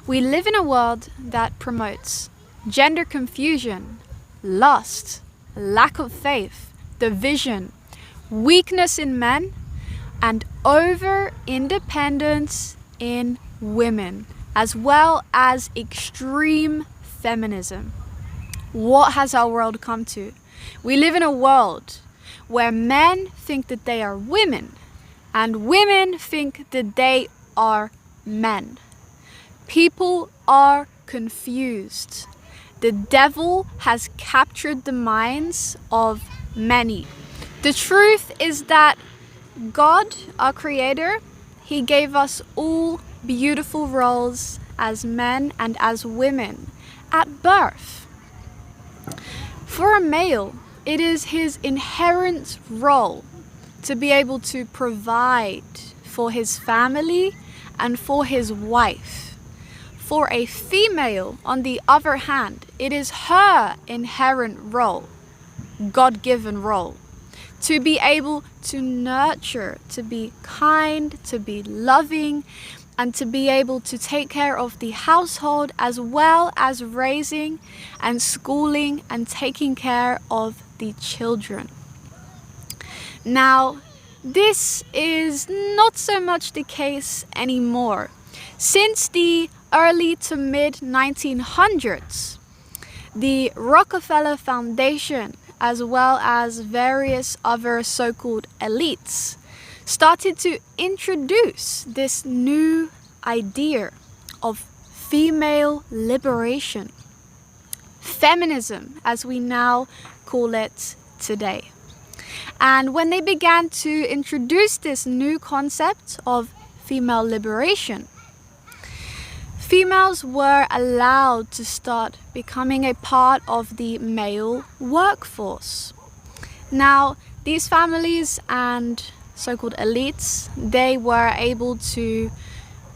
We live in a world that promotes gender confusion, lust, lack of faith, division, weakness in men, and over-independence in women, as well as extreme feminism. What has our world come to? We live in a world where men think that they are women and women think that they are men. People are confused. The devil has captured the minds of many. The truth is that God, our Creator, He gave us all beautiful roles as men and as women at birth. For a male, it is his inherent role to be able to provide for his family and for his wife. For a female, on the other hand, it is her inherent role, God-given role, to be able to nurture, to be kind, to be loving, and to be able to take care of the household as well as raising and schooling and taking care of the children. Now, this is not so much the case anymore. Since the early to mid 1900s, the Rockefeller Foundation, as well as various other so-called elites, started to introduce this new idea of female liberation, feminism, as we now call it today. And when they began to introduce this new concept of female liberation, females were allowed to start becoming a part of the male workforce. Now, these families and so-called elites, they were able to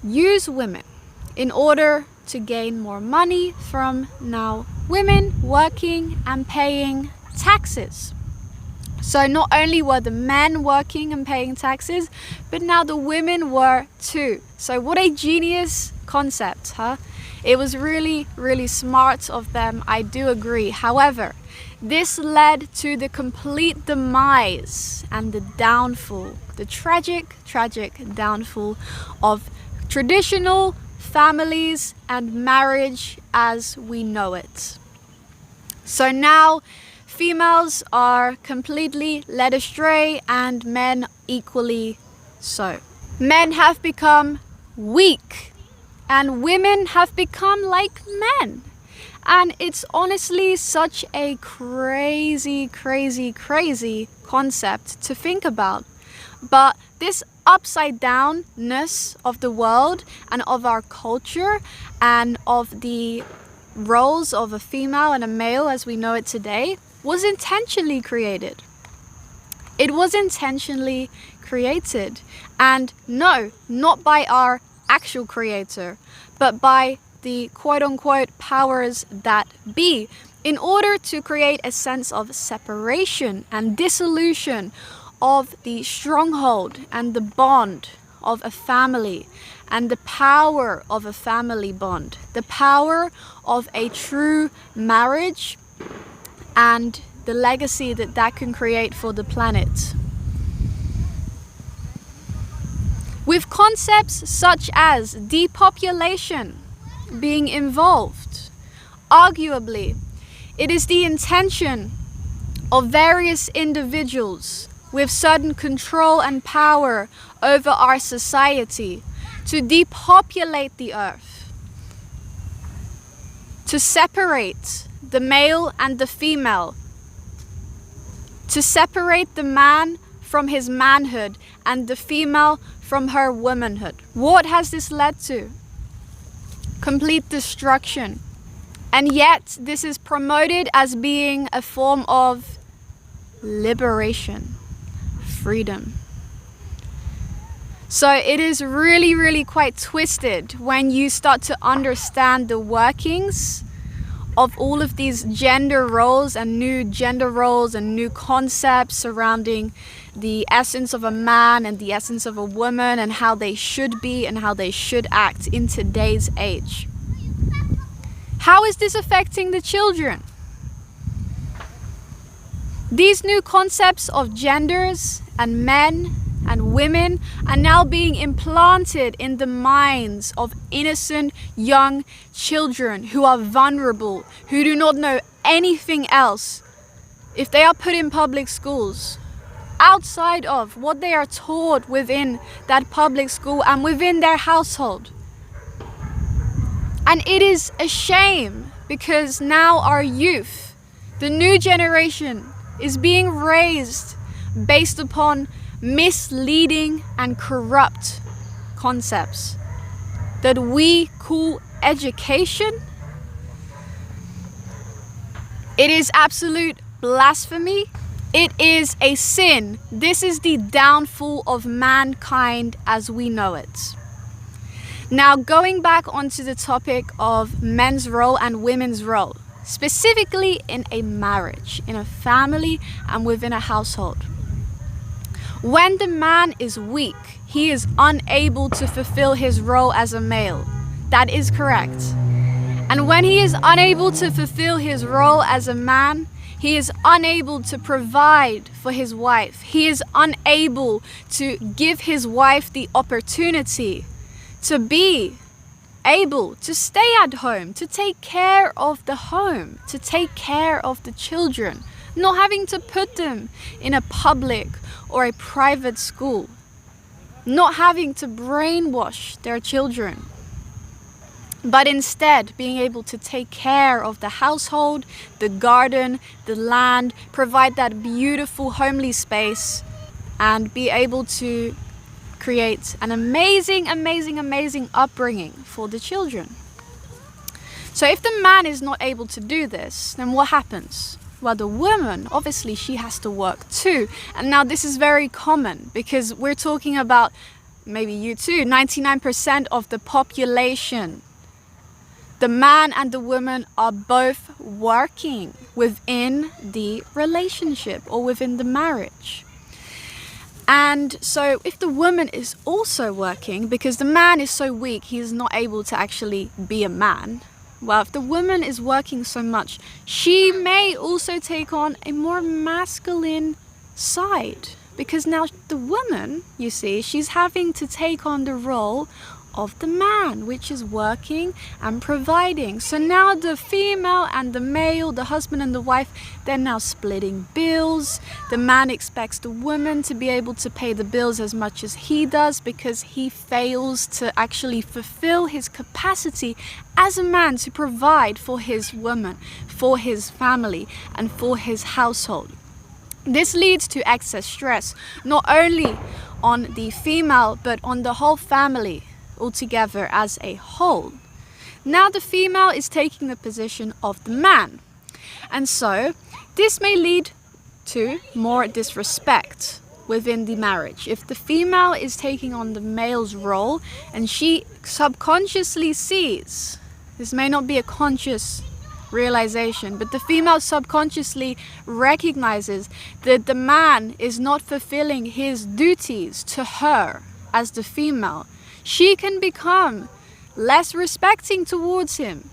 use women in order to gain more money from now women working and paying taxes. So not only were the men working and paying taxes, but now the women were too. So what a genius concept, huh? It was really, really smart of them, I do agree. However, this led to the complete demise and the downfall, the tragic downfall of traditional families and marriage as we know it. So now females are completely led astray and men equally so. Men have become weak and women have become like men. And it's honestly such a crazy concept to think about. But this upside downness of the world and of our culture and of the roles of a female and a male as we know it today was intentionally created. It was intentionally created. And no, not by our actual creator, but by the quote-unquote powers that be, in order to create a sense of separation and dissolution of the stronghold and the bond of a family and the power of a family bond, the power of a true marriage and the legacy that that can create for the planet. With concepts such as depopulation being involved, arguably, it is the intention of various individuals with certain control and power over our society to depopulate the earth, to separate the male and the female, to separate the man from his manhood and the female from her womanhood. What has this led to? Complete destruction. And yet this is promoted as being a form of liberation, freedom. So it is really quite twisted when you start to understand the workings of all of these gender roles and new concepts surrounding the essence of a man and the essence of a woman and how they should be and how they should act in today's age. How is this affecting the children? These new concepts of genders and men and women are now being implanted in the minds of innocent young children who are vulnerable, who do not know anything else. If they are put in public schools, outside of what they are taught within that public school and within their household. And it is a shame because now our youth, the new generation, is being raised based upon misleading and corrupt concepts that we call education. It is absolute blasphemy. It is a sin. This is the downfall of mankind as we know it. Now, going back onto the topic of men's role and women's role, specifically in a marriage, in a family, and within a household. When the man is weak, he is unable to fulfill his role as a male. That is correct. And when he is unable to fulfill his role as a man, he is unable to provide for his wife. He is unable to give his wife the opportunity to be able to stay at home, to take care of the home, to take care of the children, not having to put them in a public or a private school, not having to brainwash their children, but instead being able to take care of the household, the garden, the land, provide that beautiful homely space, and be able to create an amazing upbringing for the children. So if the man is not able to do this, then what happens? Well, the woman, obviously she has to work too. And now this is very common because we're talking about, maybe you too, 99% of the population. The man and the woman are both working within the relationship or within the marriage. And so if the woman is also working, because the man is so weak, he is not able to actually be a man. Well, if the woman is working so much, she may also take on a more masculine side. Because now the woman, you see, she's having to take on the role of the man, which is working and providing. So now the female and the male, the husband and the wife, they're now splitting bills. The man expects the woman to be able to pay the bills as much as he does because he fails to actually fulfill his capacity as a man to provide for his woman, for his family and for his household. This leads to excess stress, not only on the female but on the whole family altogether as a whole. Now the female is taking the position of the man, and so this may lead to more disrespect within the marriage. If the female is taking on the male's role and she subconsciously sees, this may not be a conscious realization, but the female subconsciously recognizes that the man is not fulfilling his duties to her as the female, she can become less respecting towards him.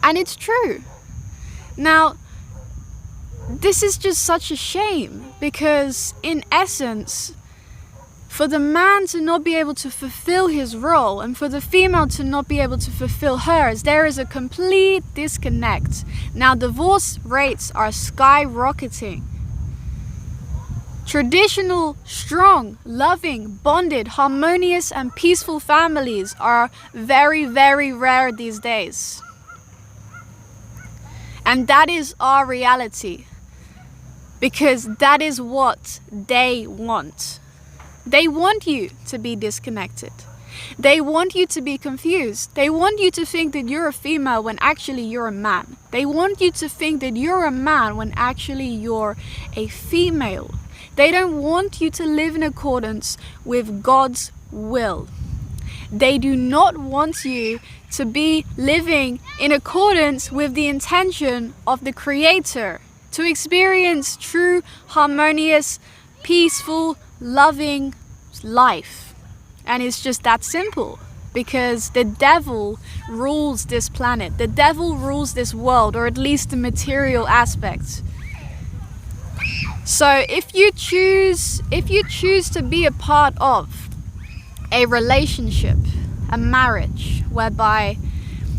And it's true. Now, this is just such a shame because in essence, for the man to not be able to fulfill his role and for the female to not be able to fulfill hers, there is a complete disconnect. Now, divorce rates are skyrocketing. Traditional, strong, loving, bonded, harmonious and peaceful families are very, very rare these days. And that is our reality, because that is what they want. They want you to be disconnected. They want you to be confused. They want you to think that you're a female when actually you're a man. They want you to think that you're a man when actually you're a female. They don't want you to live in accordance with God's will. They do not want you to be living in accordance with the intention of the Creator, to experience true, harmonious, peaceful, loving life. And it's just that simple. because the devil rules this planet. The devil rules this world, or at least the material aspects. So if you choose to be a part of a relationship, a marriage, whereby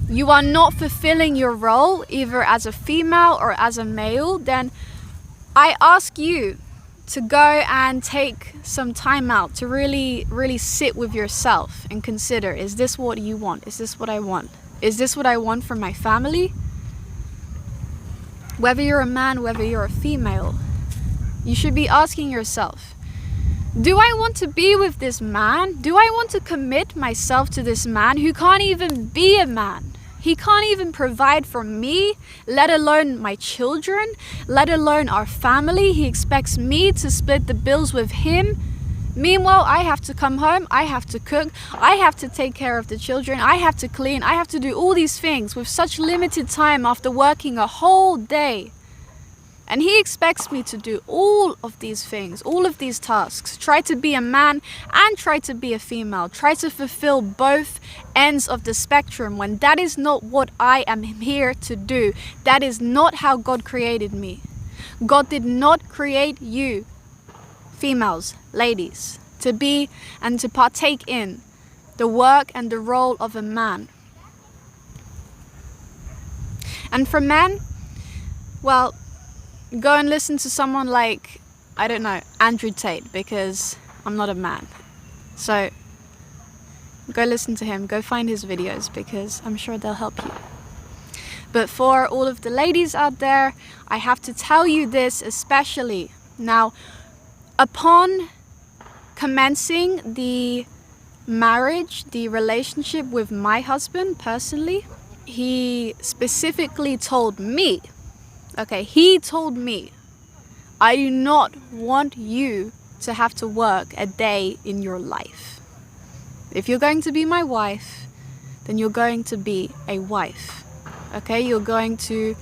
you are not fulfilling your role either as a female or as a male, then I ask you to go and take some time out to really sit with yourself and consider, is this what you want? Is this what I want? Is this what I want from my family? Whether you're a man, whether you're a female, you should be asking yourself, do I want to be with this man? Do I want to commit myself to this man who can't even be a man? He can't even provide for me, let alone my children, let alone our family. He expects me to split the bills with him. Meanwhile, I have to come home, I have to cook, I have to take care of the children, I have to clean, I have to do all these things with such limited time after working a whole day. And he expects me to do all of these things, all of these tasks, try to be a man and try to be a female, try to fulfill both ends of the spectrum, when that is not what I am here to do. That is not how God created me. God did not create you, females, ladies, to be and to partake in the work and the role of a man. And for men, well, go and listen to someone like, I don't know, Andrew Tate, because I'm not a man. So go listen to him, go find his videos, because I'm sure they'll help you. But for all of the ladies out there, I have to tell you this especially. Now, upon commencing the marriage, the relationship with my husband personally, he specifically told me, he told me, I do not want you to have to work a day in your life. If you're going to be my wife, then you're going to be a wife. You're going to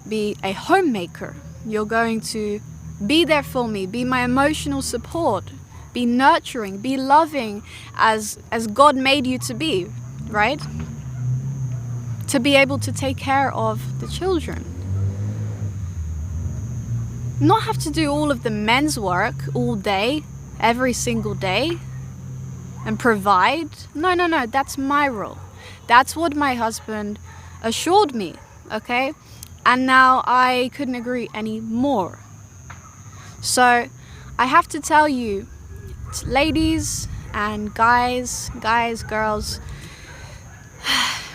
be a homemaker. You're going to be there for me, be my emotional support, be nurturing, be loving as God made you to be, right? To be able to take care of the children. Not have to do all of the men's work all day, every single day, and provide. No, that's my role. That's what my husband assured me, And now I couldn't agree any more. So I have to tell you, ladies and guys, girls,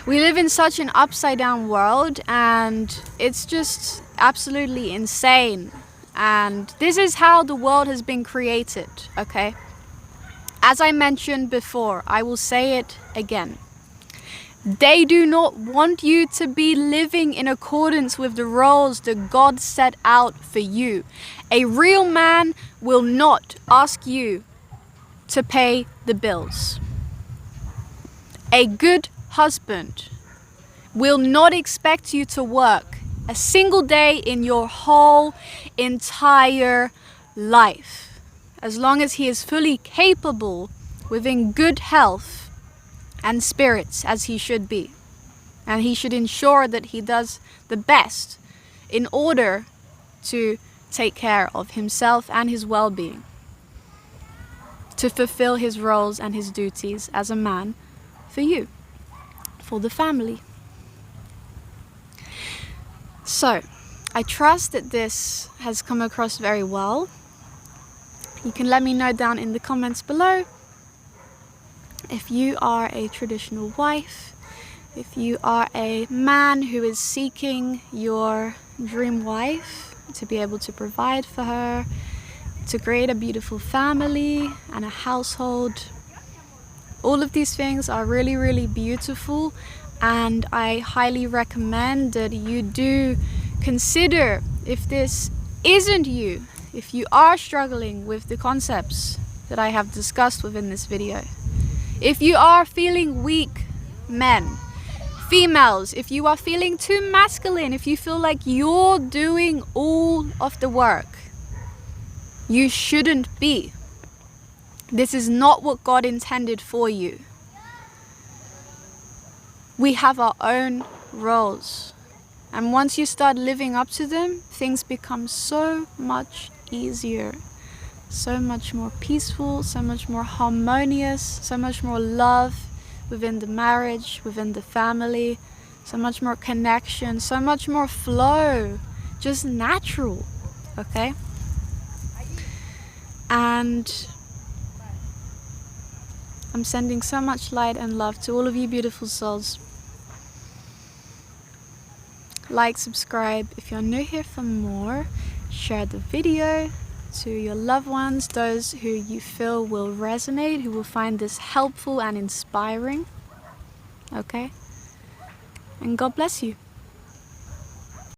we live in such an upside down world, and it's just absolutely insane. And this is how the world has been created, As I mentioned before, I will say it again. They do not want you to be living in accordance with the roles that God set out for you. A real man will not ask you to pay the bills. A good husband will not expect you to work a single day in your whole entire life, as long as he is fully capable, within good health and spirits, as he should be. And he should ensure that he does the best in order to take care of himself and his well-being, to fulfill his roles and his duties as a man for you, for the family. So, I trust that this has come across very well. You can let me know down in the comments below if you are a traditional wife, if you are a man who is seeking your dream wife to be able to provide for her, to create a beautiful family and a household. All of these things are really, really beautiful. And I highly recommend that you do consider, if this isn't you, if you are struggling with the concepts that I have discussed within this video, if you are feeling weak men, females, if you are feeling too masculine, if you feel like you're doing all of the work, you shouldn't be. This is not what God intended for you. We have our own roles. And once you start living up to them, things become so much easier, so much more peaceful, so much more harmonious, so much more love within the marriage, within the family, so much more connection, so much more flow, just natural, okay? And I'm sending so much light and love to all of you beautiful souls. Like, subscribe if you're new here for more. Share the video to your loved ones, those who you feel will resonate, who will find this helpful and inspiring. Okay? And God bless you.